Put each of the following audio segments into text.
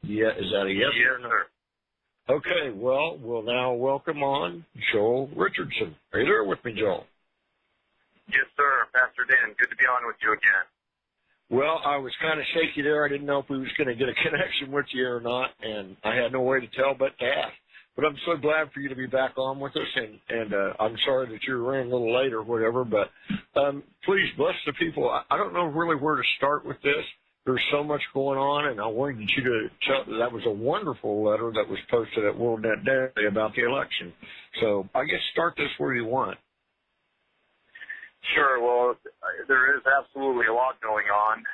Yeah, is that a yes? Yes, sir. Okay, well, we'll now welcome on Joel Richardson. Are you there with me, Joel? Yes, sir. Pastor Dan, good to be on with you again. Well, I was kind of shaky there. I didn't know if we was going to get a connection with you or not, and I had no way to tell but to ask. But I'm so glad for you to be back on with us, and I'm sorry that you're running a little late or whatever, but please bless the people. I don't know really where to start with this. There's so much going on, and I wanted you to tell that was a wonderful letter that was posted at WorldNet Daily about the election. So I guess start this where you want. Sure. Well, there is absolutely a lot going on,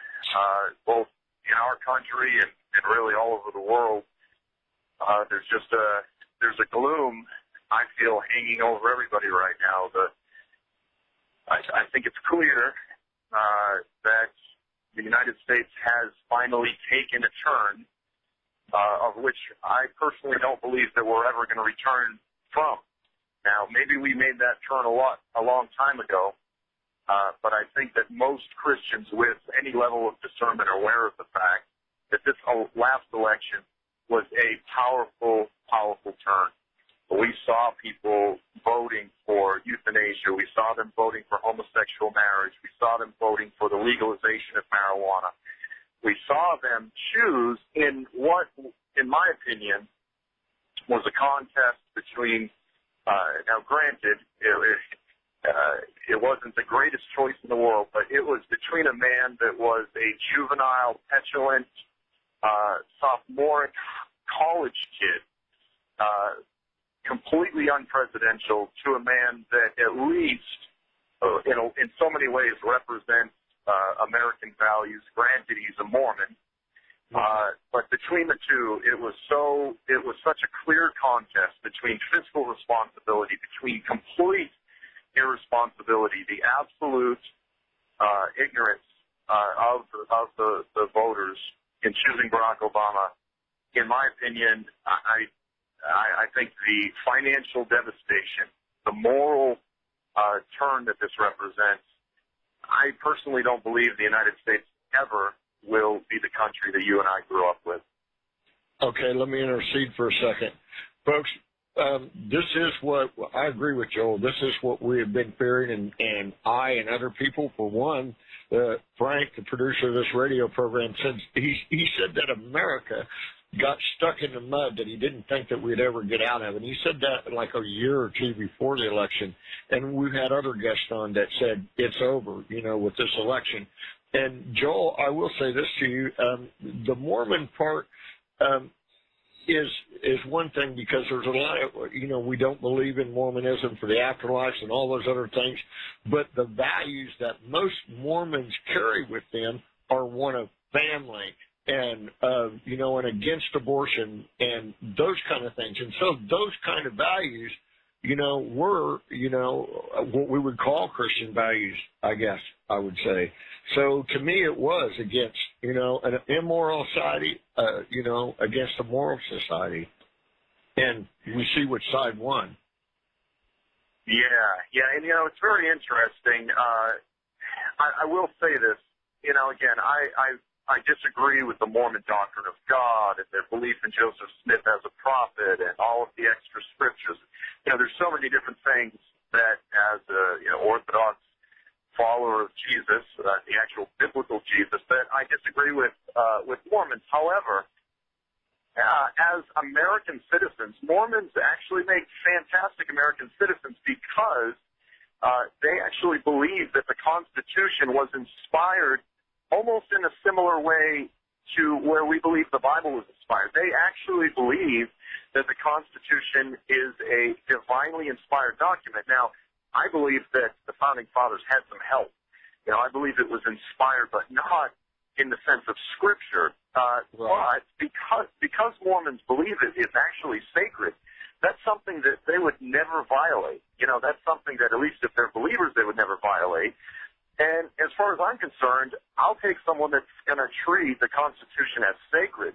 both in our country and really all over the world. There's a gloom, I feel, hanging over everybody right now. I think it's clear that the United States has finally taken a turn, of which I personally don't believe that we're ever going to return from. Now, maybe we made that turn a long time ago, but I think that most Christians with any level of discernment are aware of the fact that this last election was a powerful, powerful turn. We saw people voting for euthanasia. We saw them voting for homosexual marriage. We saw them voting for the legalization of marijuana. We saw them choose in what, in my opinion, was a contest between, now granted, it wasn't the greatest choice in the world, but it was between a man that was a juvenile, petulant, sophomoric college kid, completely unpresidential, to a man that at least, in so many ways, represents American values. Granted, he's a Mormon, but between the two, it was such a clear contest between fiscal responsibility, between complete irresponsibility, the absolute ignorance of the voters in choosing Barack Obama. In my opinion, I think the financial devastation, the moral turn that this represents, I personally don't believe the United States ever will be the country that you and I grew up with. Okay, let me intercede for a second. Folks, this is what, I agree with Joel, this is what we have been fearing, and I and other people, for one, Frank, the producer of this radio program, said he said that America got stuck in the mud that he didn't think that we'd ever get out of. And he said that like a year or two before the election. And we've had other guests on that said it's over, with this election. And Joel, I will say this to you. The Mormon part is one thing, because there's a lot of, we don't believe in Mormonism for the afterlife and all those other things. But the values that most Mormons carry with them are one of family, and, and against abortion and those kind of things. And so those kind of values, were, what we would call Christian values, I guess I would say. So to me, it was against, an immoral society, against a moral society. And we see which side won. Yeah. And, it's very interesting. I will say this, again, I disagree with the Mormon doctrine of God and their belief in Joseph Smith as a prophet and all of the extra scriptures. There's so many different things that, as a Orthodox follower of Jesus, the actual biblical Jesus, that I disagree with Mormons. However, as American citizens, Mormons actually make fantastic American citizens because they actually believe that the Constitution was inspired almost in a similar way to where we believe the Bible was inspired. They actually believe that the Constitution is a divinely inspired document. Now, I believe that the Founding Fathers had some help. I believe it was inspired, but not in the sense of Scripture. Right. But because Mormons believe it is actually sacred, that's something that they would never violate. That's something that, at least if they're believers, they would never violate. And as far as I'm concerned, I'll take someone that's going to treat the Constitution as sacred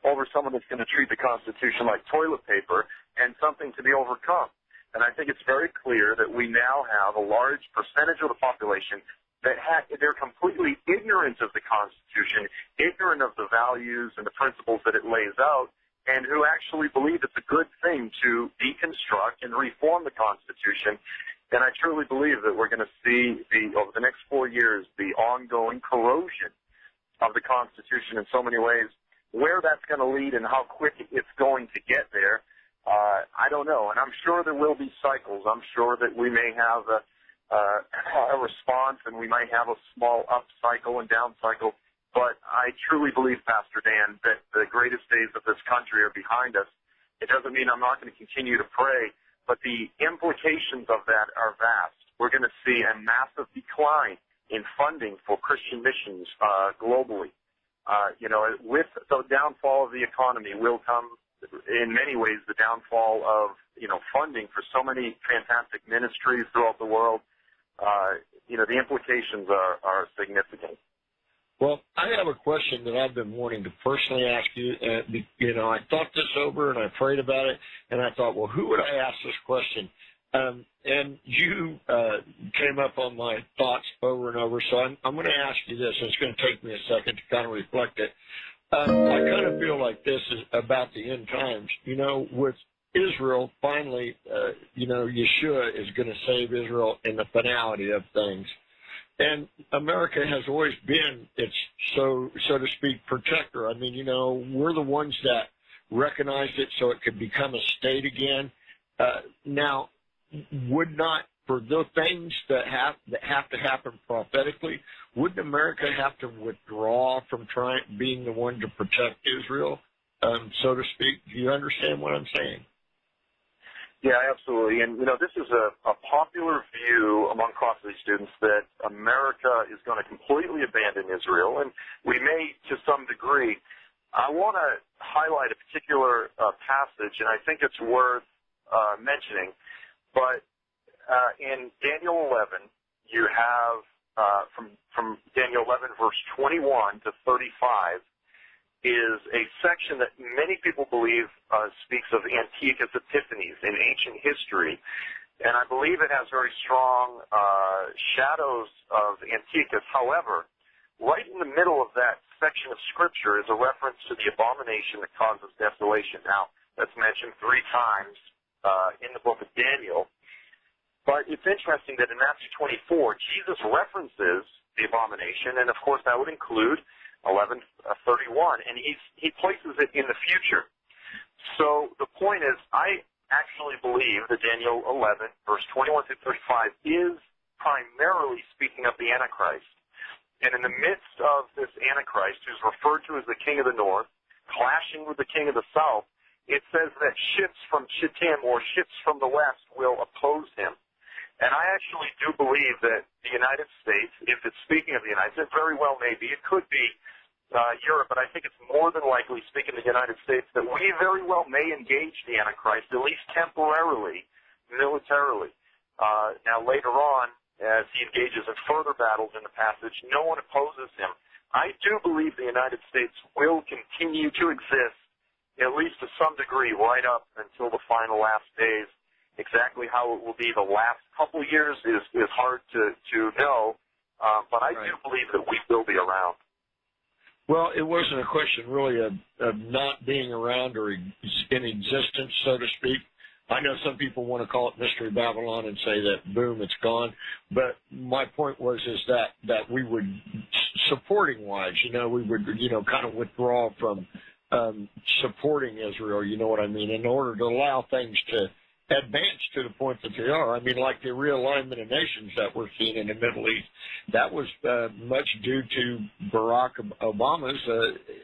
over someone that's going to treat the Constitution like toilet paper and something to be overcome. And I think it's very clear that we now have a large percentage of the population they're completely ignorant of the Constitution, ignorant of the values and the principles that it lays out, and who actually believe it's a good thing to deconstruct and reform the Constitution. And I truly believe that we're going to see, over the next 4 years, the ongoing corrosion of the Constitution in so many ways. Where that's going to lead and how quick it's going to get there, I don't know. And I'm sure there will be cycles. I'm sure that we may have a response, and we might have a small up cycle and down cycle. But I truly believe, Pastor Dan, that the greatest days of this country are behind us. It doesn't mean I'm not going to continue to pray, but the implications of that are vast. We're going to see a massive decline in funding for Christian missions globally. With the downfall of the economy will come, in many ways, the downfall of, funding for so many fantastic ministries throughout the world. The implications are significant. Well, I have a question that I've been wanting to personally ask you. I thought this over and I prayed about it, and I thought, well, who would I ask this question? And you came up on my thoughts over and over, so I'm going to ask you this, and it's going to take me a second to kind of reflect it. I kind of feel like this is about the end times. With Israel, finally, Yeshua is going to save Israel in the finality of things. And America has always been its, so to speak, protector. I mean, we're the ones that recognized it so it could become a state again. Now, would not, for the things that have to happen prophetically, wouldn't America have to withdraw from being the one to protect Israel, so to speak? Do you understand what I'm saying? Yeah, absolutely. And, this is a popular view among CrossFit students that America is going to completely abandon Israel, and we may to some degree. I want to highlight a particular passage, and I think it's worth mentioning. But in Daniel 11, you have from Daniel 11, verse 21 to 35, is a section that many people believe speaks of Antiochus Epiphanes in ancient history. And I believe it has very strong shadows of Antiochus. However, right in the middle of that section of Scripture is a reference to the abomination that causes desolation. Now, that's mentioned 3 times in the book of Daniel. But it's interesting that in Matthew 24, Jesus references the abomination, and of course that would include 11:31, and he places it in the future. So the point is, I actually believe that Daniel 11, verse 21 to 35, is primarily speaking of the Antichrist. And in the midst of this Antichrist, who's referred to as the king of the north, clashing with the king of the south, it says that ships from Shittim, or ships from the west, will oppose him. And I actually do believe that the United States, if it's speaking of the United States, very well may be. It could be Europe, but I think it's more than likely, speaking of the United States, that we very well may engage the Antichrist, at least temporarily, militarily. Now, later on, as he engages in further battles in the passage, no one opposes him. I do believe the United States will continue to exist, at least to some degree, right up until the final last days. Exactly how it will be the last couple years is hard to know, but I do believe that we will be around. Well, it wasn't a question really of not being around or in existence, so to speak. I know some people want to call it Mystery Babylon and say that, boom, it's gone. But my point is that we would, supporting-wise, we would, kind of withdraw from supporting Israel, you know what I mean, in order to allow things to advance to the point that they are. I mean, like the realignment of nations that we're seeing in the Middle East, that was much due to Barack Obama's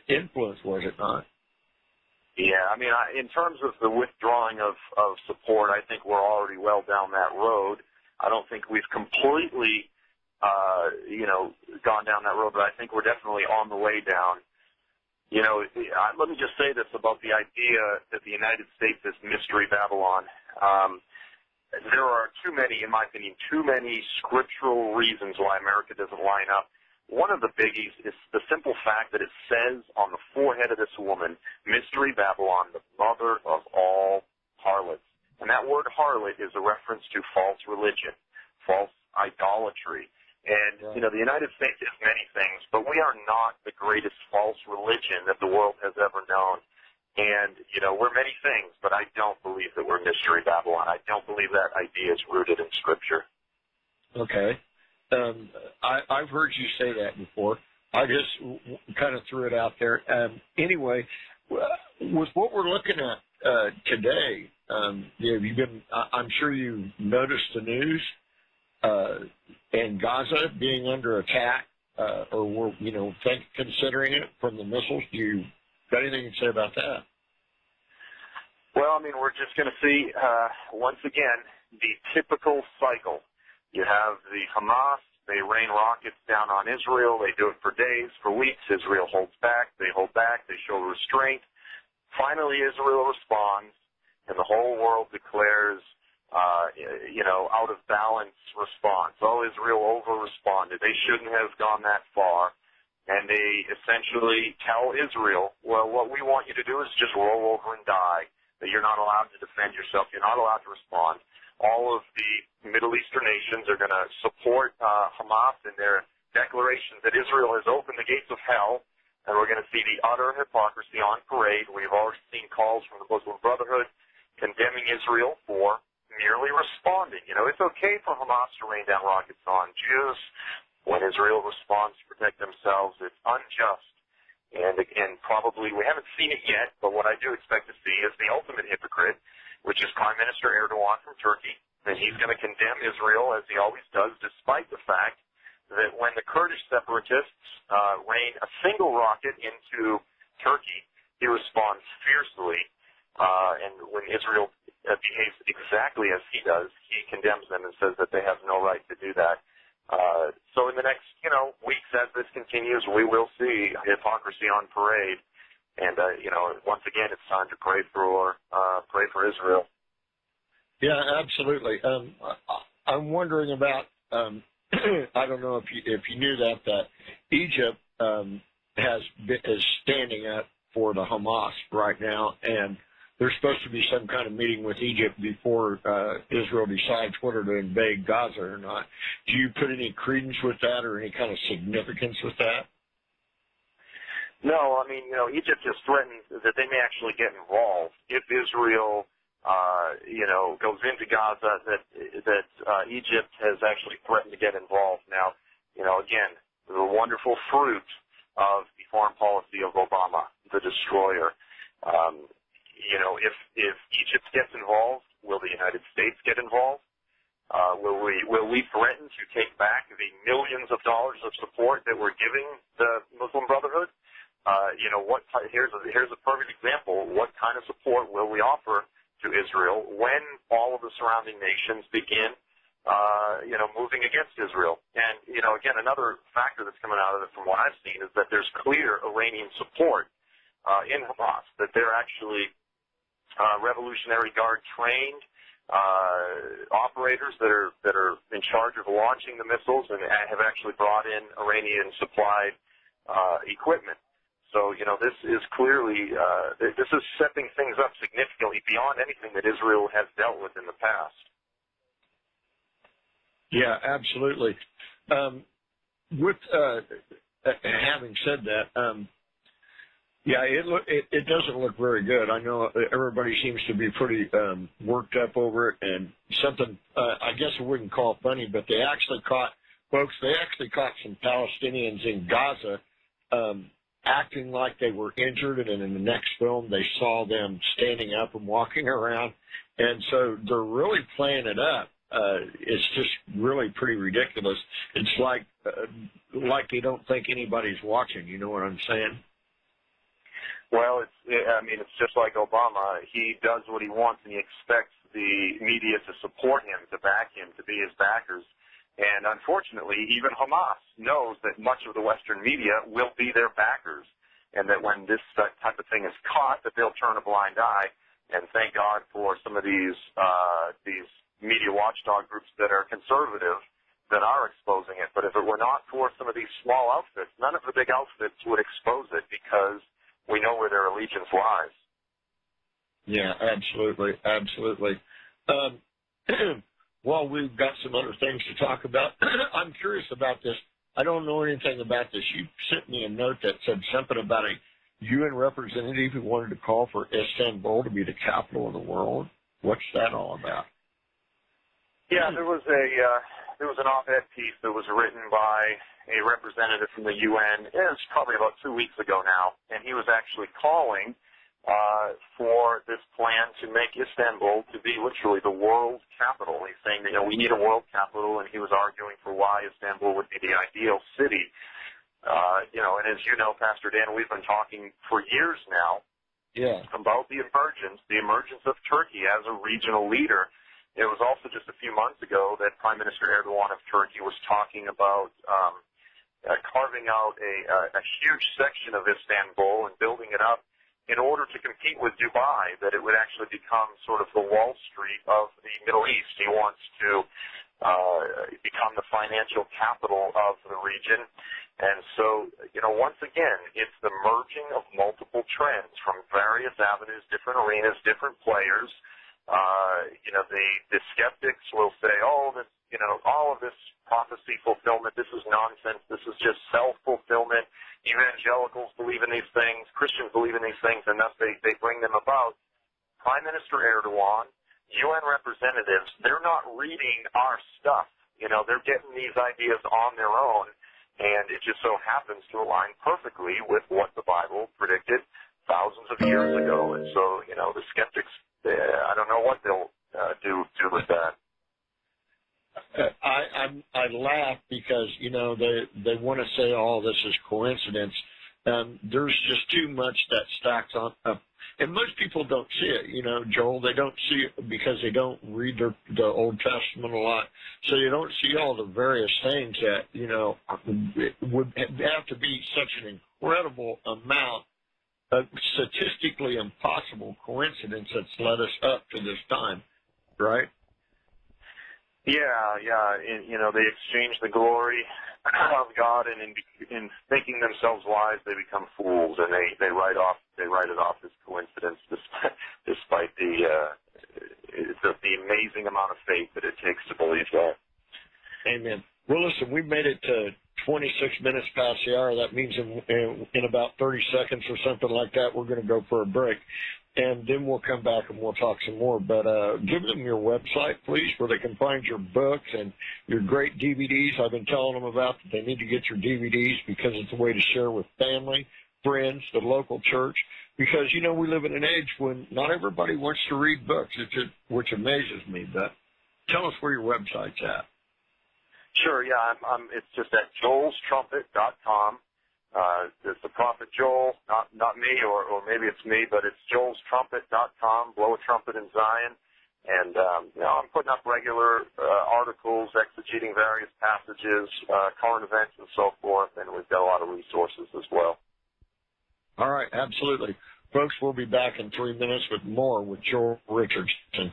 influence, was it not? Yeah, I mean, in terms of the withdrawing of support, I think we're already well down that road. I don't think we've completely, gone down that road, but I think we're definitely on the way down. Let me just say this about the idea that the United States is Mystery Babylon. There are in my opinion, too many scriptural reasons why America doesn't line up. One of the biggies is the simple fact that it says on the forehead of this woman, Mystery Babylon, the mother of all harlots. And that word harlot is a reference to false religion, false idolatry. And, the United States is many things, but we are not the greatest false religion that the world has ever known. And, we're many things, but I don't believe that we're Mystery Babylon. I don't believe that idea is rooted in Scripture. Okay. I've heard you say that before. I just kind of threw it out there. Anyway, with what we're looking at today, you've been, I'm sure you noticed the news and Gaza being under attack, or we're, considering it from the missiles. Do you got anything to say about that? Well, we're just going to see, once again, the typical cycle. You have the Hamas, they rain rockets down on Israel, they do it for days, for weeks, Israel holds back, they hold back, they show restraint. Finally, Israel responds, and the whole world declares, out of balance response. Oh, Israel over-responded. They shouldn't have gone that far. And they essentially tell Israel, well, what we want you to do is just roll over and die, that you're not allowed to defend yourself, you're not allowed to respond. All of the Middle Eastern nations are going to support Hamas in their declaration that Israel has opened the gates of hell, and we're going to see the utter hypocrisy on parade. We've already seen calls from the Muslim Brotherhood condemning Israel for merely responding. It's okay for Hamas to rain down rockets on Jews. When Israel responds to protect themselves, it's unjust. And probably, we haven't seen it yet, but what I do expect to see is the ultimate hypocrite, which is Prime Minister Erdogan from Turkey. And he's going to condemn Israel, as he always does, despite the fact that when the Kurdish separatists rain a single rocket into Turkey, he responds fiercely. And when Israel behaves exactly as he does, he condemns them and says that they have no right to do that. So in the next, weeks as this continues, we will see hypocrisy on parade. And, once again, it's time to pray for Israel. Yeah, absolutely. I'm wondering about, I don't know if you knew that Egypt is standing up for the Hamas right now, and there's supposed to be some kind of meeting with Egypt before Israel decides whether to invade Gaza or not. Do you put any credence with that or any kind of significance with that? No, Egypt has threatened that they may actually get involved if Israel, goes into Gaza. That Egypt has actually threatened to get involved. Now, again, the wonderful fruit of the foreign policy of Obama, the destroyer. If Egypt gets involved, will the United States get involved? Will we threaten to take back the millions of dollars of support that we're giving the Muslim Brotherhood? Here's a perfect example. What kind of support will we offer to Israel when all of the surrounding nations begin, moving against Israel? And, again, another factor that's coming out of it from what I've seen is that there's clear Iranian support in Hamas, that they're actually Revolutionary Guard trained operators that are in charge of launching the missiles and have actually brought in Iranian supplied equipment. So, this is clearly, this is stepping things up significantly beyond anything that Israel has dealt with in the past. Yeah, absolutely. With having said that, it doesn't look very good. I know everybody seems to be pretty worked up over it, and something I guess I wouldn't call it funny, but they actually caught some Palestinians in Gaza acting like they were injured, and in the next film they saw them standing up and walking around, and so they're really playing it up. It's just really pretty ridiculous. It's like they don't think anybody's watching. You know what I'm saying? Well, it's just like Obama. He does what he wants, and he expects the media to support him, to back him, to be his backers. And unfortunately, even Hamas knows that much of the Western media will be their backers, and that when this type of thing is caught, that they'll turn a blind eye. And thank God for some of these media watchdog groups that are conservative that are exposing it. But if it were not for some of these small outfits, none of the big outfits would expose it, because we know where their allegiance lies. Yeah, absolutely. Well, we've got some other things to talk about. I'm curious about this. I don't know anything about this. You sent me a note that said something about a UN representative who wanted to call for Istanbul to be the capital of the world. What's that all about? Yeah, there was an op-ed piece that was written by a representative from the UN. It was probably about 2 weeks ago now, and he was actually calling for this plan to make Istanbul to be literally the world capital. He's saying that, we need a world capital, and he was arguing for why Istanbul would be the ideal city. And as you know, Pastor Dan, we've been talking for years now about the emergence of Turkey as a regional leader. It was also just a few months ago that Prime Minister Erdogan of Turkey was talking about carving out a huge section of Istanbul and building it up in order to compete with Dubai, that it would actually become sort of the Wall Street of the Middle East. He wants to become the financial capital of the region. And so, once again, it's the merging of multiple trends from various avenues, different arenas, different players. The skeptics will say, all of this prophecy fulfillment, this is nonsense, this is just self-fulfillment. Evangelicals believe in these things, Christians believe in these things, and thus they bring them about. Prime Minister Erdogan, UN representatives, they're not reading our stuff. They're getting these ideas on their own, and it just so happens to align perfectly with what the Bible predicted thousands of years ago. And so, the skeptics, I don't know what they'll do with that. I laugh because, they want to say all this is coincidence. There's just too much that stacks on up. And most people don't see it, Joel. They don't see it because they don't read the Old Testament a lot. So you don't see all the various things that, it would have to be such an incredible amount of statistically impossible coincidence that's led us up to this time, right? Yeah. And, they exchange the glory of God, and in thinking themselves wise, they become fools, and they write it off as coincidence, despite the amazing amount of faith that it takes to believe that. Amen. Well, listen, we've made it to 26 minutes past the hour. That means in about 30 seconds or something like that, we're going to go for a break. And then we'll come back and we'll talk some more. But give them your website, please, where they can find your books and your great DVDs. I've been telling them about that they need to get your DVDs because it's a way to share with family, friends, the local church. Because, we live in an age when not everybody wants to read books, which amazes me. But tell us where your website's at. Sure, yeah. It's just at joelstrumpet.com. It's the prophet Joel, not me, or maybe it's me, but it's joelstrumpet.com, blow a trumpet in Zion. And, I'm putting up regular articles exegeting various passages, current events, and so forth, and we've got a lot of resources as well. All right, absolutely. Folks, we'll be back in 3 minutes with more with Joel Richardson.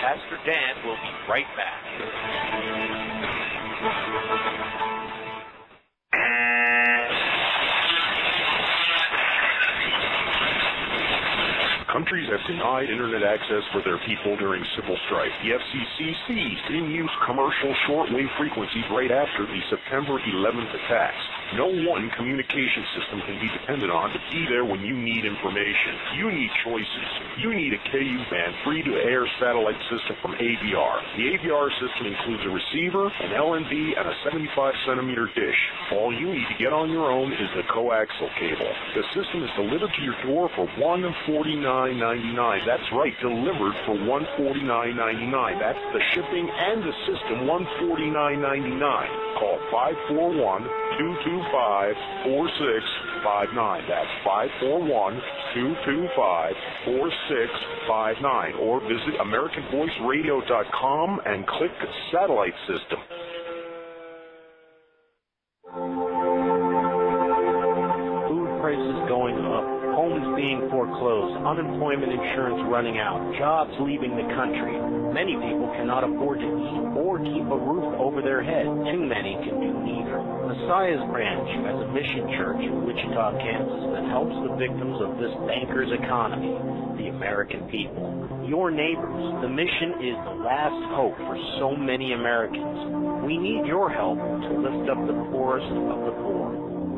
Pastor Dan will be right back. Countries have denied Internet access for their people during civil strife. The FCC seized in-use commercial shortwave frequencies right after the September 11th attacks. No one communication system can be depended on to be there when you need information. You need choices. You need a KU-band free-to-air satellite system from AVR. The AVR system includes a receiver, an LND, and a 75-centimeter dish. All you need to get on your own is the coaxial cable. The system is delivered to your door for $149.99. That's right, delivered for $149.99. That's the shipping and the system, $149.99. Call 541-225-4659. That's 541-225-4659. Or visit AmericanVoiceRadio.com and click Satellite System. foreclosed, unemployment insurance running out, jobs leaving the country. Many people cannot afford to eat or keep a roof over their head. Too many can do neither. Messiah's Branch has a mission church in Wichita, Kansas that helps the victims of this banker's economy, the American people. Your neighbors. The mission is the last hope for so many Americans. We need your help to lift up the poorest of the poor.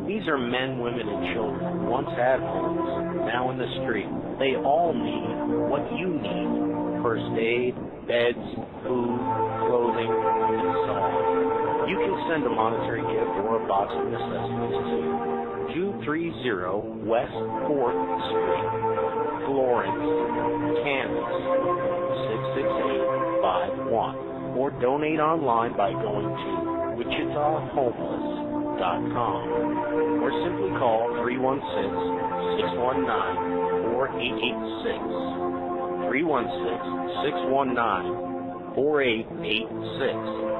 These are men, women, and children who once had homes, now in the street. They all need what you need. First aid, beds, food, clothing, and so on. You can send a monetary gift or a box of necessities to 230 West 4th Street, Florence, Kansas, 66851. Or donate online by going to WichitaHomeless.com, or simply call 316-619-4886, 316-619-4886.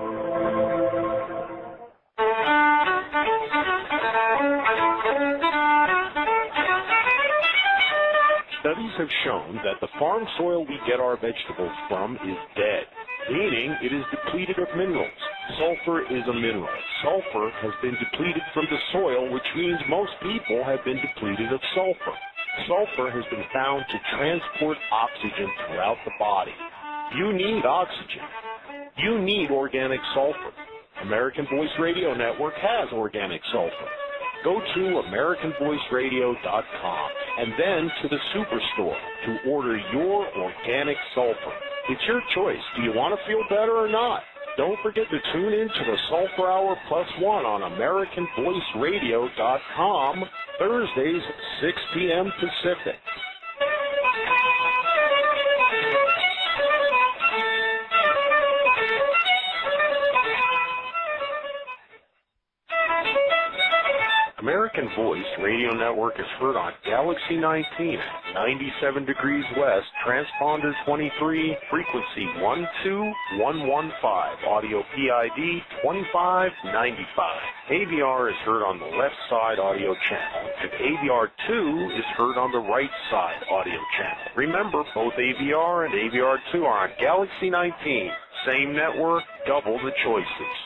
Studies have shown that the farm soil we get our vegetables from is dead, meaning it is depleted of minerals. Sulfur is a mineral. Sulfur has been depleted from the soil, which means most people have been depleted of sulfur. Sulfur has been found to transport oxygen throughout the body. You need oxygen. You need organic sulfur. American Voice Radio Network has organic sulfur. Go to AmericanVoiceRadio.com and then to the Superstore to order your organic sulfur. It's your choice. Do you want to feel better or not? Don't forget to tune in to the Sulfur Hour +1 on AmericanVoiceRadio.com, Thursdays, 6 p.m. Pacific. American Voice Radio Network is heard on Galaxy 19 at 97 degrees west, transponder 23, frequency 12115, audio PID 2595. AVR is heard on the left side audio channel, and AVR2 is heard on the right side audio channel. Remember, both AVR and AVR2 are on Galaxy 19. Same network, double the choices.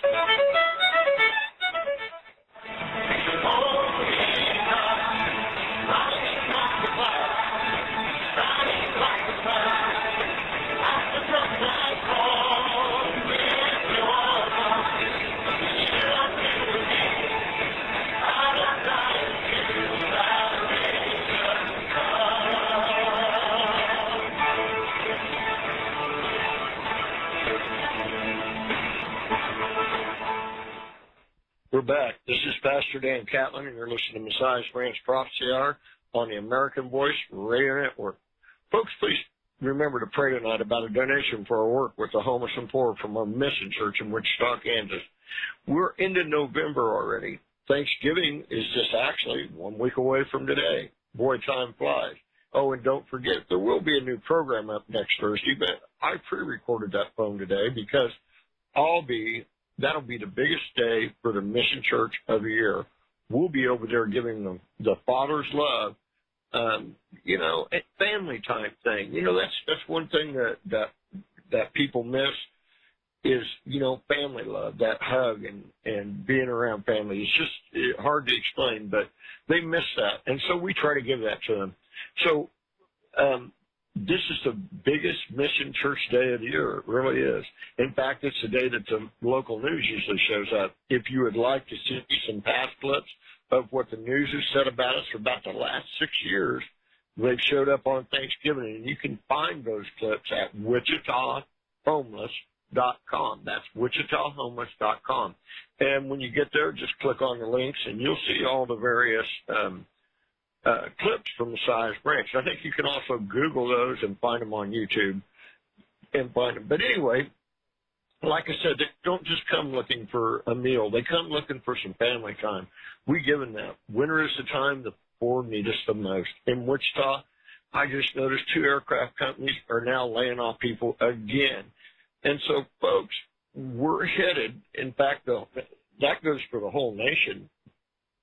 We're back. This is Pastor Dan Catlin, and you're listening to Messiah's Branch Prophecy Hour on the American Voice Radio Network. Folks, please remember to pray tonight about a donation for our work with the homeless and poor from our mission church in Wichita, Kansas. We're into November already. Thanksgiving is just actually 1 week away from today. Boy, time flies. Oh, and don't forget, there will be a new program up next Thursday, but I pre-recorded that phone today because that'll be the biggest day for the mission church of the year. We'll be over there giving them the Father's love, a family type thing. That's one thing that people miss is, family love, that hug and being around family. It's just hard to explain, but they miss that. And so we try to give that to them. So, this is the biggest mission church day of the year. It really is. In fact, it's the day that the local news usually shows up. If you would like to see some past clips of what the news has said about us for about the last 6 years, they've showed up on Thanksgiving, and you can find those clips at WichitaHomeless.com. That's WichitaHomeless.com. And when you get there, just click on the links, and you'll see all the various clips from the Messiah's Branch. I think you can also Google those and find them on YouTube and find them. But anyway, like I said, they don't just come looking for a meal. They come looking for some family time. We give them that. Winter is the time the poor need us the most. In Wichita, I just noticed 2 aircraft companies are now laying off people again. And so, folks, we're headed, in fact, that goes for the whole nation.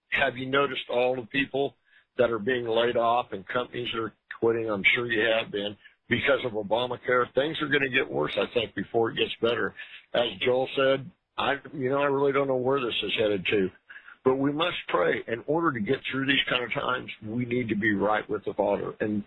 Have you noticed all the people that are being laid off and companies are quitting. I'm sure you have been because of Obamacare. Things are going to get worse, I think, before it gets better. As Joel said, I really don't know where this is headed to. But we must pray. In order to get through these kind of times, we need to be right with the Father, and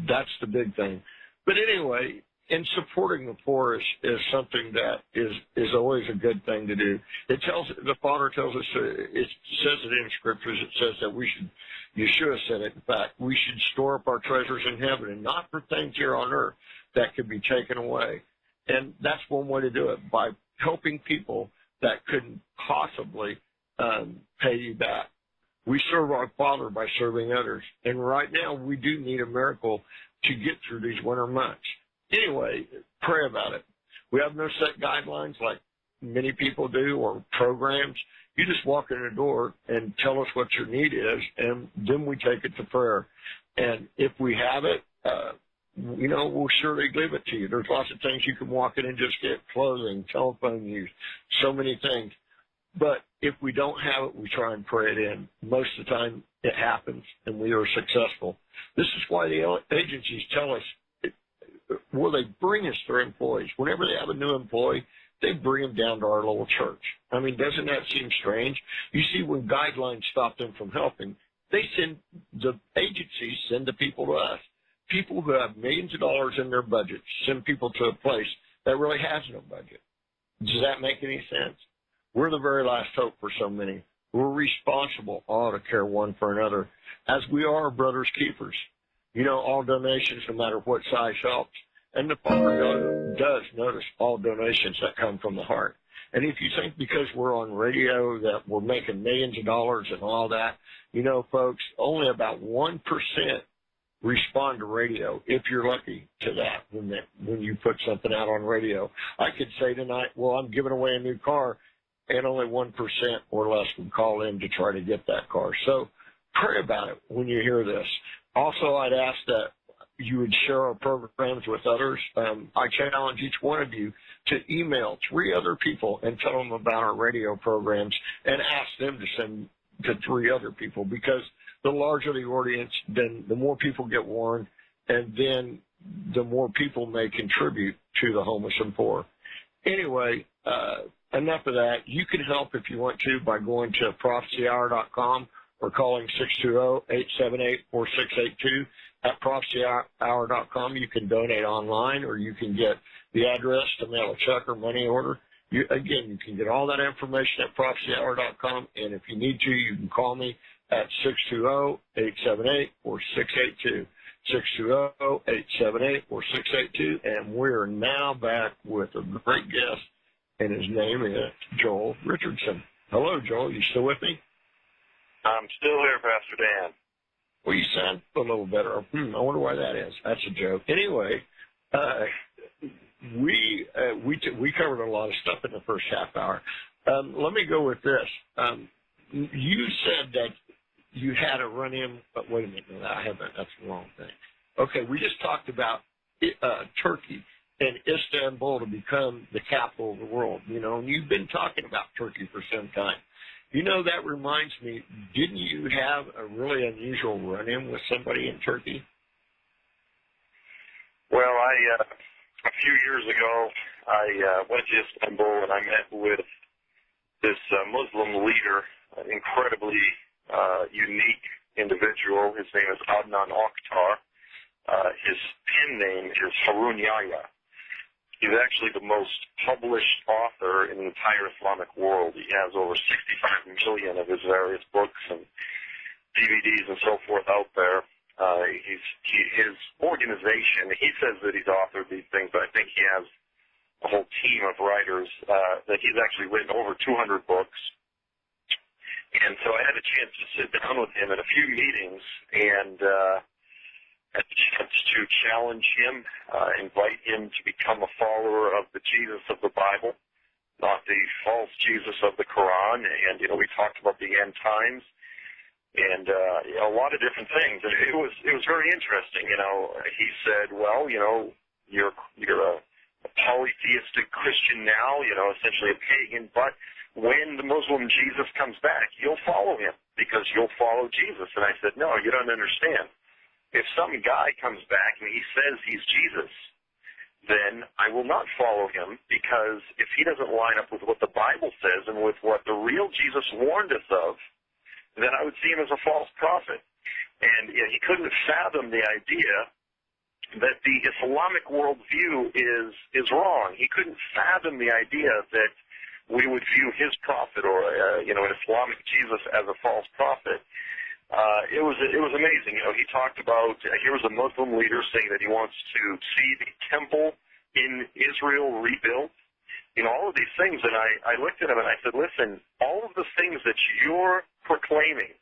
that's the big thing. But anyway, in supporting the poor is something that is always a good thing to do. The Father tells us, it says it in Scriptures, it says that we should, Yeshua said it, in fact, we should store up our treasures in heaven and not for things here on earth that could be taken away. And that's one way to do it, by helping people that couldn't possibly pay you back. We serve our Father by serving others. And right now, we do need a miracle to get through these winter months. Anyway, pray about it. We have no set guidelines like many people do or programs. You just walk in the door and tell us what your need is, and then we take it to prayer. And if we have it, we'll surely give it to you. There's lots of things you can walk in and just get: clothing, telephone use, so many things. But if we don't have it, we try and pray it in. Most of the time, it happens, and we are successful. This is why the agencies tell us, they bring us their employees. Whenever they have a new employee, they bring them down to our little church. I mean, doesn't that seem strange? You see, when guidelines stop them from helping, the agencies send the people to us. People who have millions of dollars in their budget send people to a place that really has no budget. Does that make any sense? We're the very last hope for so many. We're responsible all to care one for another, as we are brothers keepers. All donations, no matter what size, helps. And the Father does notice all donations that come from the heart. And if you think because we're on radio that we're making millions of dollars and all that, folks, only about 1% respond to radio, if you're lucky to that, when you put something out on radio. I could say tonight, well, I'm giving away a new car, and only 1% or less would call in to try to get that car. So pray about it when you hear this. Also, I'd ask that you would share our programs with others. I challenge each one of you to email 3 other people and tell them about our radio programs, and ask them to send to 3 other people, because the larger the audience, then the more people get warned, and then the more people may contribute to the homeless and poor. Anyway, enough of that. You can help if you want to by going to prophecyhour.com or calling 620-878-4682. At prophecyhour.com, you can donate online, or you can get the address to mail a check or money order. You can get all that information at prophecyhour.com, and if you need to, you can call me at 620-878-4682. 620-878-4682, and we're now back with a great guest, and his name is Joel Richardson. Hello, Joel. You still with me? I'm still here, Pastor Dan. Well, you sound a little better. I wonder why that is. That's a joke. Anyway, we covered a lot of stuff in the first half hour. Let me go with this. You said that you had a run-in, but wait a minute. No, I haven't. That's the wrong thing. Okay, we just talked about Turkey and Istanbul to become the capital of the world, and you've been talking about Turkey for some time. That reminds me, didn't you have a really unusual run-in with somebody in Turkey? Well, a few years ago, I went to Istanbul, and I met with this Muslim leader, an incredibly unique individual. His name is Adnan Oktar. His pen name is Harun Yahya. He's actually the most published author in the entire Islamic world. He has over 65 million of his various books and DVDs and so forth out there. His organization, he says that he's authored these things, but I think he has a whole team of writers that he's actually written over 200 books. And so I had a chance to sit down with him at a few meetings and had the chance to challenge him, invite him to become a follower of the Jesus of the Bible, not the false Jesus of the Quran. And, we talked about the end times and a lot of different things. And it was very interesting. He said, well, you're a polytheistic Christian now, essentially a pagan, but when the Muslim Jesus comes back, you'll follow him because you'll follow Jesus. And I said, no, you don't understand. if some guy comes back and he says he's Jesus, then I will not follow him, because if he doesn't line up with what the Bible says and with what the real Jesus warned us of, then I would see him as a false prophet. And he couldn't fathom the idea that the Islamic worldview is wrong. He couldn't fathom the idea that we would view his prophet, or an Islamic Jesus, as a false prophet. It was amazing. He talked about, here was a Muslim leader saying that he wants to see the temple in Israel rebuilt. All of these things. And I looked at him and I said, listen, all of the things that you're proclaiming,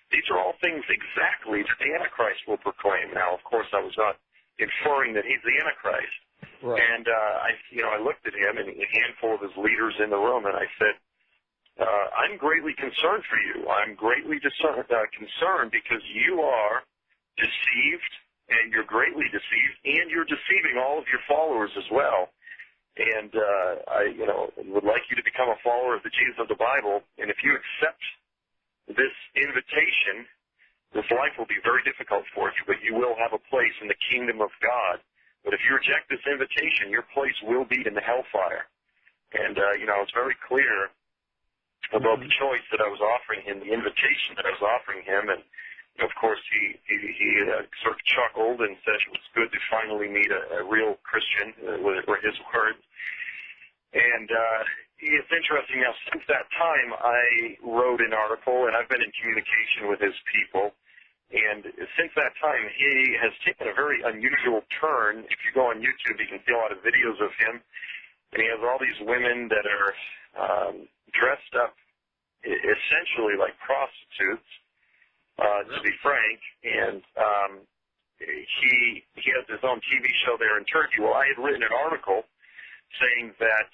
these are all things exactly that the Antichrist will proclaim. Now, of course, I was not inferring that he's the Antichrist. Right. And I looked at him and a handful of his leaders in the room, and I said, I'm greatly concerned for you. I'm greatly concerned because you are deceived, and you're greatly deceived, and you're deceiving all of your followers as well. And I would like you to become a follower of the Jesus of the Bible. And if you accept this invitation, this life will be very difficult for you, but you will have a place in the kingdom of God. But if you reject this invitation, your place will be in the hellfire. And I was very clear about the choice that I was offering him, the invitation that I was offering him, and of course he sort of chuckled and said it was good to finally meet a real Christian, were his words. And it's interesting now, since that time I wrote an article, and I've been in communication with his people, and since that time he has taken a very unusual turn. If you go on YouTube, you can see a lot of videos of him, and he has all these women that are dressed up essentially like prostitutes, to be frank, and he has his own TV show there in Turkey. Well, I had written an article saying that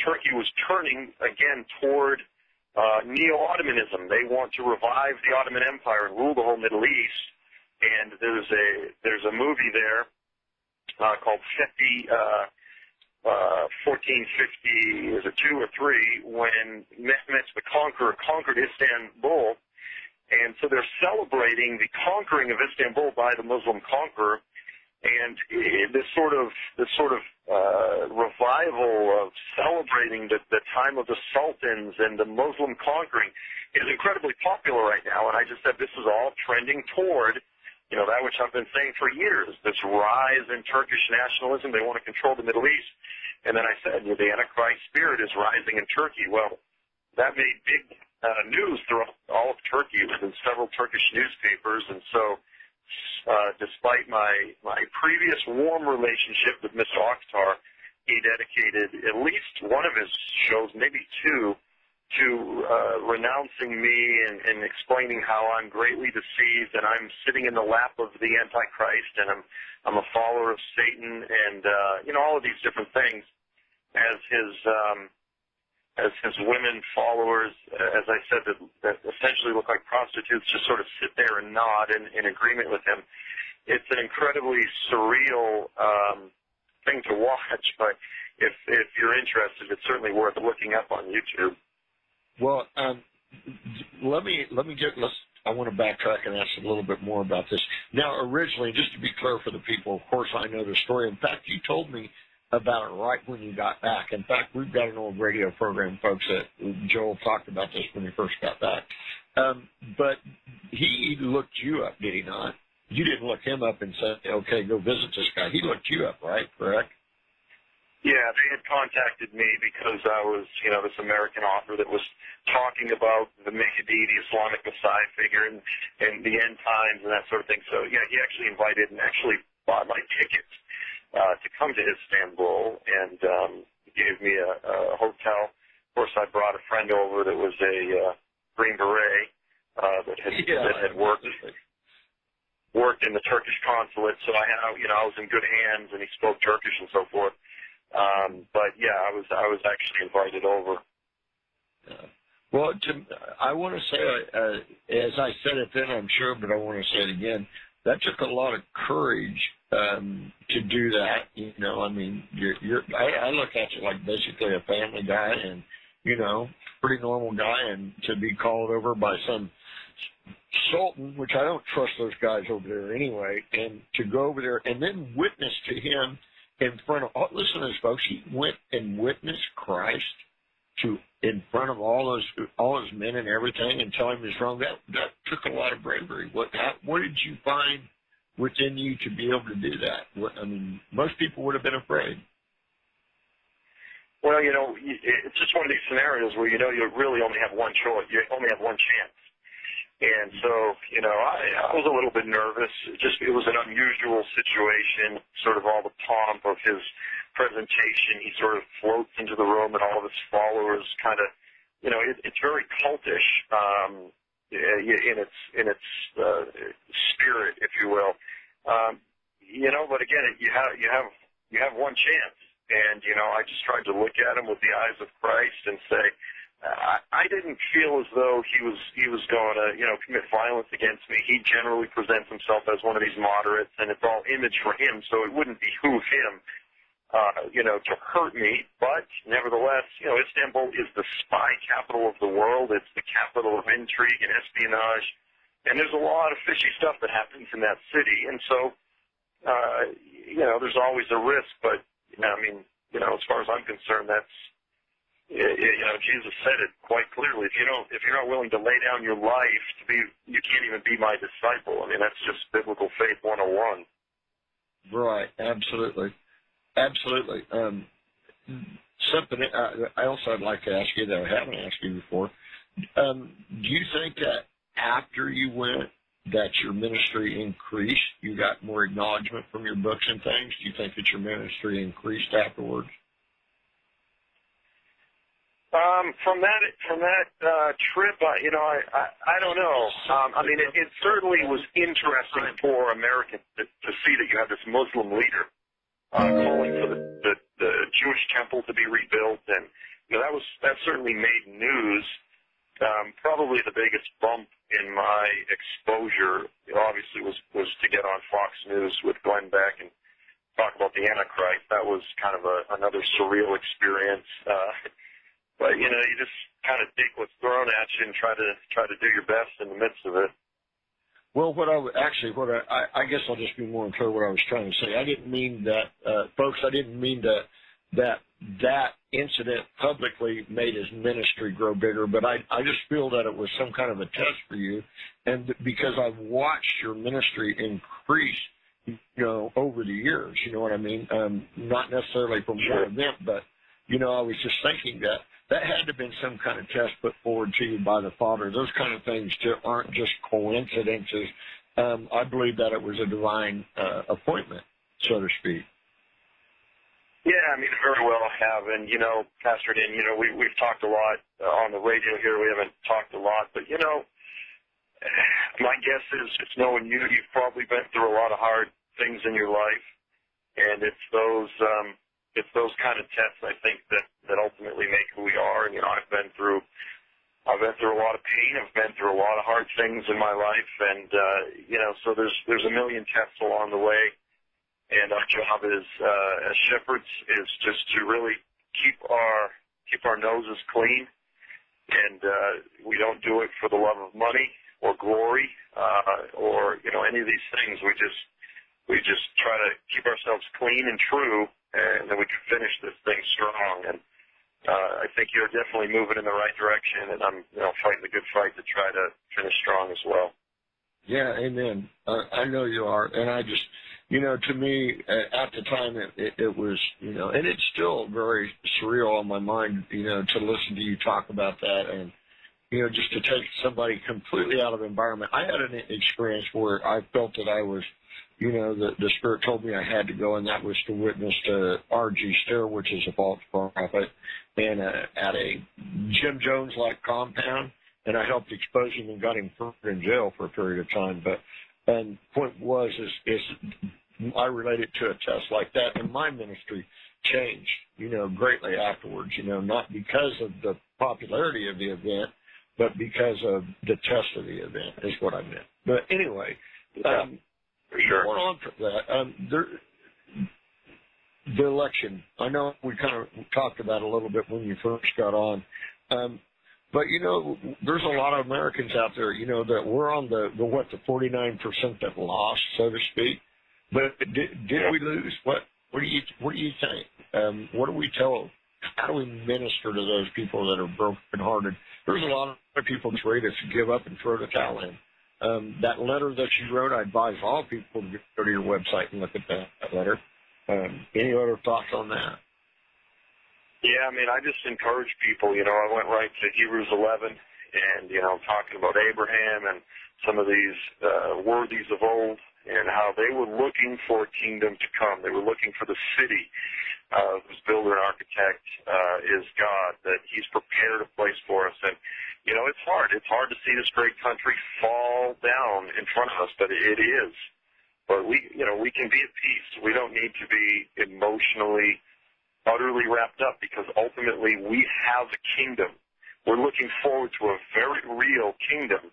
Turkey was turning again toward neo-Ottomanism. They want to revive the Ottoman Empire and rule the whole Middle East. And there's a movie there called 1450, is it 2 or 3, when Mehmet the Conqueror conquered Istanbul. And so they're celebrating the conquering of Istanbul by the Muslim conqueror. And this sort of revival of celebrating the time of the sultans and the Muslim conquering is incredibly popular right now. And I just said this is all trending toward, that which I've been saying for years, this rise in Turkish nationalism. They want to control the Middle East. And then I said, the Antichrist spirit is rising in Turkey. Well, that made big news throughout all of Turkey. It was in several Turkish newspapers. And so despite my previous warm relationship with Mr. Akhtar, he dedicated at least one of his shows, maybe 2, to renouncing me and explaining how I'm greatly deceived and I'm sitting in the lap of the Antichrist and I'm a follower of Satan and all of these different things. As his women followers, as I said, that essentially look like prostitutes, just sort of sit there and nod in agreement with him. It's an incredibly surreal thing to watch, but if you're interested, it's certainly worth looking up on YouTube. Well, I want to backtrack and ask a little bit more about this. Now, originally, just to be clear for the people, of course I know the story. In fact, you told me about it right when you got back. In fact, we've got an old radio program, folks, that Joel talked about this when he first got back. But he looked you up, did he not? You didn't look him up and say, okay, go visit this guy. He looked you up, right? Correct? Yeah, they had contacted me because I was, this American author that was talking about the Mahdi, the Islamic Messiah figure, and the end times and that sort of thing. So, yeah, he actually invited and actually bought my tickets to come to Istanbul, and he gave me a hotel. Of course, I brought a friend over that was a Green Beret that had worked in the Turkish consulate. So I was in good hands, and he spoke Turkish and so forth. But yeah, I was actually invited over. Well, I want to say, as I said it then, I'm sure, but I want to say it again. That took a lot of courage to do that. I mean, I look at you like basically a family guy, and pretty normal guy, and to be called over by some Sultan, which I don't trust those guys over there anyway, and to go over there and then witness to him in front of, listen to this, folks, he went and witnessed Christ in front of all his men and everything and tell him he's wrong. That took a lot of bravery. What did you find within you to be able to do that? Most people would have been afraid. Well, it's just one of these scenarios where you really only have one choice. You only have one chance. And so, I was a little bit nervous. It was an unusual situation, sort of all the pomp of his presentation. He sort of floats into the room and all of his followers kind of, it's very cultish in its spirit, if you will. But again, you have one chance. And, I just tried to look at him with the eyes of Christ and say, I didn't feel as though he was going to, commit violence against me. He generally presents himself as one of these moderates, and it's all image for him, so it wouldn't behoove him, to hurt me. But nevertheless, Istanbul is the spy capital of the world. It's the capital of intrigue and espionage, and there's a lot of fishy stuff that happens in that city. And so, there's always a risk, but as far as I'm concerned, that's, Jesus said it quite clearly. If you're not willing to lay down your life you can't even be my disciple. That's just biblical faith 101. Right. Absolutely. Absolutely. Something I also would like to ask you that I haven't asked you before. Do you think that after you went, that your ministry increased? You got more acknowledgement from your books and things? Do you think that your ministry increased afterwards? From that trip, I don't know. It certainly was interesting for Americans to see that you have this Muslim leader calling for the Jewish temple to be rebuilt, and that certainly made news. Probably the biggest bump in my exposure, obviously, was to get on Fox News with Glenn Beck and talk about the Antichrist. That was kind of another surreal experience. But you just kind of take what's thrown at you and try to do your best in the midst of it. Well, I guess I'll just be more clear what I was trying to say. I didn't mean that, folks. I didn't mean that incident publicly made his ministry grow bigger, but I just feel that it was some kind of a test for you, and because I've watched your ministry increase, over the years. You know what I mean? Not necessarily from one event, but I was just thinking that had to have been some kind of test put forward to you by the Father. Those kind of things aren't just coincidences. I believe that it was a divine appointment, so to speak. Yeah, very well I have. And, Pastor Dan, we've talked a lot on the radio here. We haven't talked a lot. But, my guess is it's knowing you've probably been through a lot of hard things in your life. And it's those kind of tests, I think, that ultimately make who we are. And, I've been through a lot of pain. I've been through a lot of hard things in my life. And, so there's a million tests along the way. And our job as shepherds is just to really keep our noses clean, and we don't do it for the love of money or glory or any of these things. We just try to keep ourselves clean and true, and then we can finish this thing strong. And I think you're definitely moving in the right direction, and I'm fighting the good fight to try to finish strong as well. Yeah, amen. I know you are, and I just. To me, at the time, it was, and it's still very surreal on my mind, to listen to you talk about that and, just to take somebody completely out of the environment. I had an experience where I felt that I was, the Spirit told me I had to go, and that was to witness to R.G. Stair, which is a false prophet, and at a Jim Jones-like compound, and I helped expose him and got him put in jail for a period of time. But the point was, is I related to a test like that, and my ministry changed, greatly afterwards, not because of the popularity of the event, but because of the test of the event is what I meant. But anyway, for sure. Going on from that, the election, I know we kind of talked about it a little bit when you first got on. But, there's a lot of Americans out there, that we're on the 49% that lost, so to speak. But did we lose? What do you think? What do we tell? How do we minister to those people that are brokenhearted? There's a lot of people that's ready to give up and throw the towel in. That letter that you wrote, I advise all people to go to your website and look at that letter. Any other thoughts on that? Yeah, I just encourage people. I went right to Hebrews 11, and talking about Abraham and some of these worthies of old, and how they were looking for a kingdom to come. They were looking for the city whose builder and architect is God, that He's prepared a place for us. And it's hard. It's hard to see this great country fall down in front of us, but it is. But we can be at peace. We don't need to be emotionally utterly wrapped up, because ultimately we have a kingdom. We're looking forward to a very real kingdom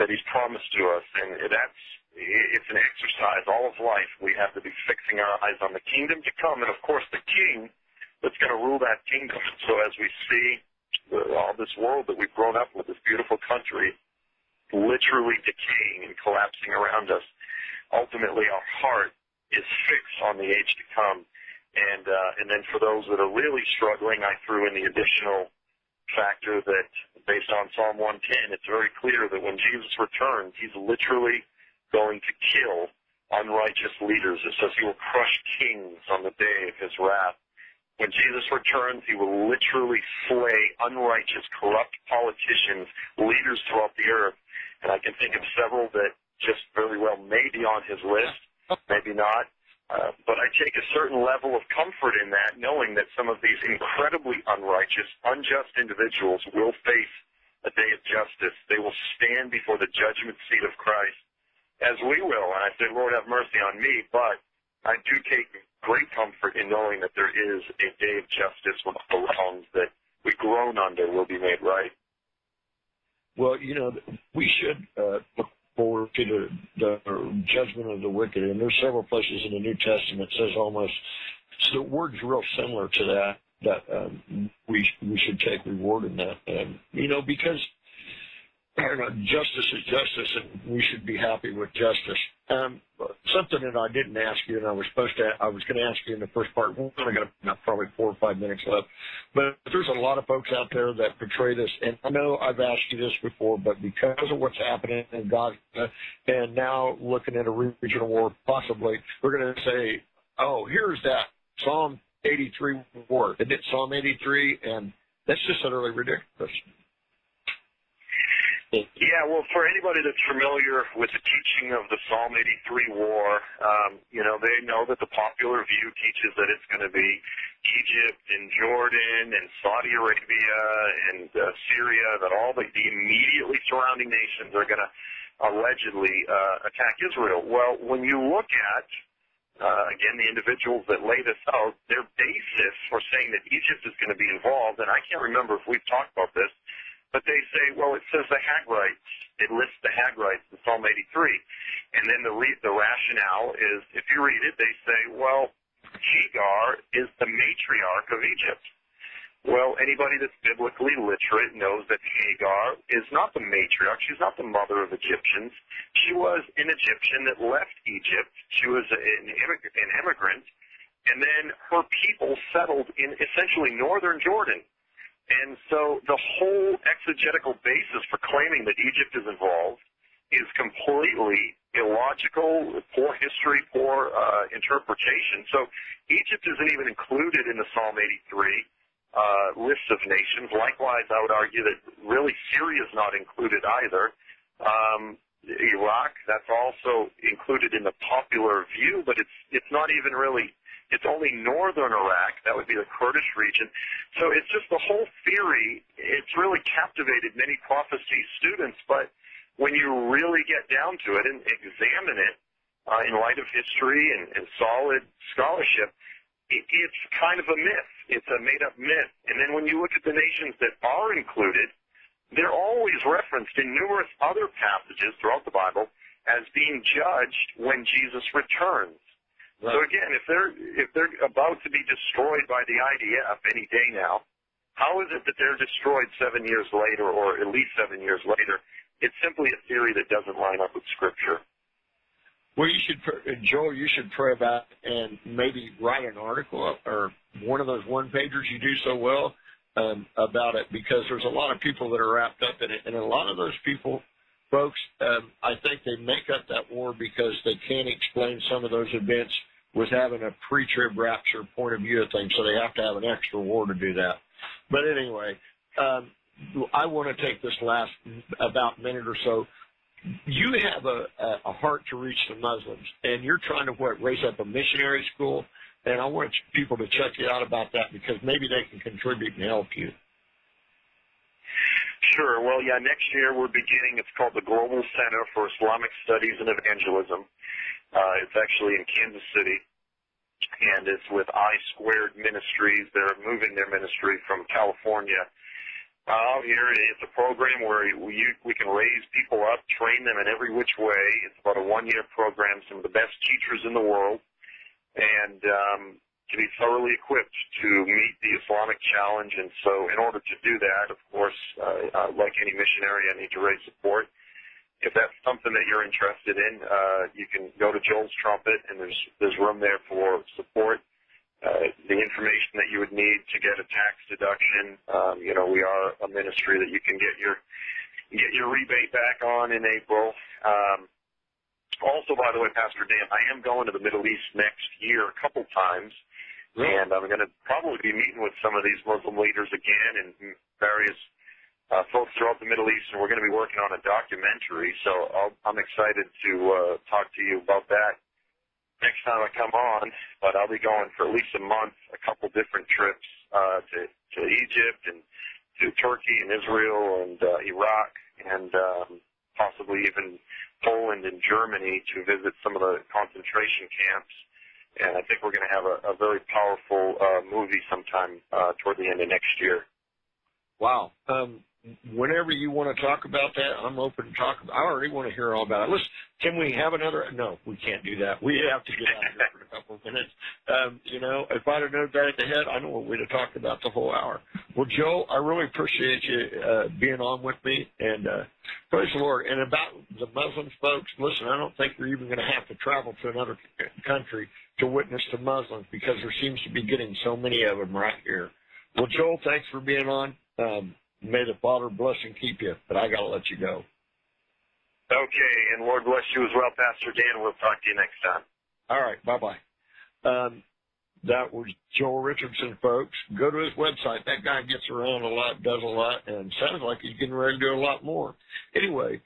that He's promised to us, and it's an exercise all of life. We have to be fixing our eyes on the kingdom to come, and of course the king that's going to rule that kingdom. So as we see all this world that we've grown up with, this beautiful country literally decaying and collapsing around us, ultimately our heart is fixed on the age to come. And then for those that are really struggling, I threw in the additional factor that based on Psalm 110, it's very clear that when Jesus returns, He's literally going to kill unrighteous leaders. It says He will crush kings on the day of His wrath. When Jesus returns, He will literally slay unrighteous, corrupt politicians, leaders throughout the earth. And I can think of several that just very well may be on His list, maybe not. But I take a certain level of comfort in that, knowing that some of these incredibly unrighteous, unjust individuals will face a day of justice. They will stand before the judgment seat of Christ, as we will. And I say, Lord, have mercy on me. But I do take great comfort in knowing that there is a day of justice when the wrongs that we groan under will be made right. Well, we should look forward to the judgment of the wicked. And there's several places in the New Testament that says almost, so the word's real similar to that we should take reward in that. Because justice is justice, and we should be happy with justice. Something that I didn't ask you, and I was going to ask you in the first part. We're only got probably 4 or 5 minutes left. But there's a lot of folks out there that portray this, and I know I've asked you this before, but because of what's happening in Gaza, and now looking at a regional war, possibly, we're going to say, oh, here's that Psalm 83 war. Isn't it Psalm 83? And that's just utterly ridiculous. Yeah, well, for anybody that's familiar with the teaching of the Psalm 83 war, they know that the popular view teaches that it's going to be Egypt and Jordan and Saudi Arabia and Syria, that all the immediately surrounding nations are going to allegedly attack Israel. Well, when you look at, again, the individuals that lay this out, their basis for saying that Egypt is going to be involved, and I can't remember if we've talked about this, but they say, well, it says the Hagrites. It lists the Hagrites in Psalm 83. And then the rationale is, if you read it, they say, well, Hagar is the matriarch of Egypt. Well, anybody that's biblically literate knows that Hagar is not the matriarch. She's not the mother of Egyptians. She was an Egyptian that left Egypt. She was an immigrant. And then her people settled in essentially northern Jordan. And so the whole exegetical basis for claiming that Egypt is involved is completely illogical, poor history, poor interpretation. So Egypt isn't even included in the Psalm 83 list of nations. Likewise, I would argue that really Syria is not included either. Iraq, that's also included in the popular view, but it's not even really. It's only northern Iraq. That would be the Kurdish region. So it's just the whole theory. It's really captivated many prophecy students. But when you really get down to it and examine it in light of history and solid scholarship, it's kind of a myth. It's a made-up myth. And then when you look at the nations that are included, they're always referenced in numerous other passages throughout the Bible as being judged when Jesus returns. Right. So again, if they're about to be destroyed by the IDF any day now, How is it that they're destroyed 7 years later, or at least 7 years later? It's simply a theory that doesn't line up with Scripture. Well, Joel, you should pray about it and maybe write an article or one of those one-pagers you do so well about it, because there's a lot of people that are wrapped up in it. And a lot of those people, folks, I think they make up that war because they can't explain some of those events with having a pre-trib rapture point of view of things, so they have to have an extra war to do that. But anyway, I want to take this last about minute or so. You have a heart to reach the Muslims, and you're trying to, raise up a missionary school, and I want people to check you out about that because maybe they can contribute and help you. Sure. Well, yeah, next year we're beginning, it's called the Global Center for Islamic Studies and Evangelism. It's actually in Kansas City, and it's with I Squared Ministries. They're moving their ministry from California out here. It's a program where we can raise people up, train them in every which way. It's about a one-year program, some of the best teachers in the world, and to be thoroughly equipped to meet the Islamic challenge. And so in order to do that, of course, like any missionary, I need to raise support. If that's something that you're interested in, you can go to Joel's Trumpet, and there's room there for support. The information that you would need to get a tax deduction. We are a ministry that you can get your rebate back on in April. Also, by the way, Pastor Dan, I am going to the Middle East next year a couple times, and I'm going to probably be meeting with some of these Muslim leaders again and various folks throughout the Middle East, and we're going to be working on a documentary. So I'm excited to talk to you about that next time I come on, but I'll be going for at least a month, a couple different trips to Egypt and to Turkey and Israel and Iraq and possibly even Poland and Germany to visit some of the concentration camps. And I think we're going to have a very powerful movie sometime toward the end of next year. Wow. Whenever you want to talk about that, I'm open to talk. I already want to hear all about it. Listen, can we have another? No, we can't do that. We have to get out of here for a couple of minutes. If I'd have known that at the head, I know what we'd have talked about the whole hour. Well, Joe, I really appreciate you being on with me, and praise the Lord. And about the Muslims, folks, listen, I don't think you're even going to have to travel to another country to witness to Muslims because there seems to be getting so many of them right here. Well, Joel, thanks for being on. May the Father bless and keep you, but I got to let you go. Okay, and Lord bless you as well, Pastor Dan. We'll talk to you next time. All right, bye-bye. That was Joel Richardson, folks. Go to his website. That guy gets around a lot, does a lot, and sounds like he's getting ready to do a lot more. Anyway,